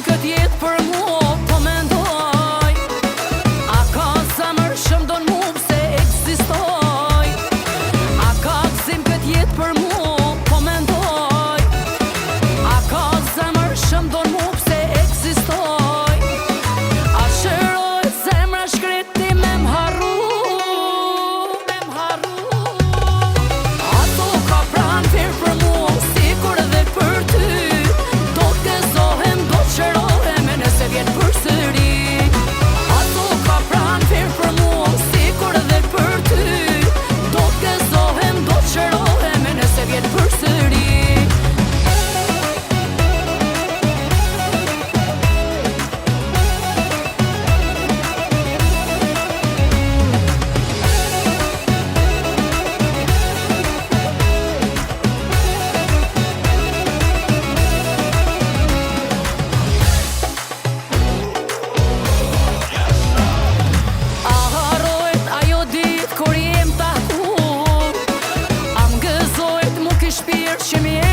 këtë jetë për mua, po mendoj a ka zemër që m'don mu pse eksistoj. A ka gzim këtë jetë për mua, po mendoj a ka zemër që m'don mu pse eksistoj. A shëroj zemra shkreti me m'harru, ato ka pran firë për mua sikur edhe për ty. Do t'gëzohem, do t'shërohem e nëse vjen përsëri. Ato ka pran firë për mua sikur edhe për ty. Do t'gëzohem, do t'shërohem e nëse vjen përsëri. Që mi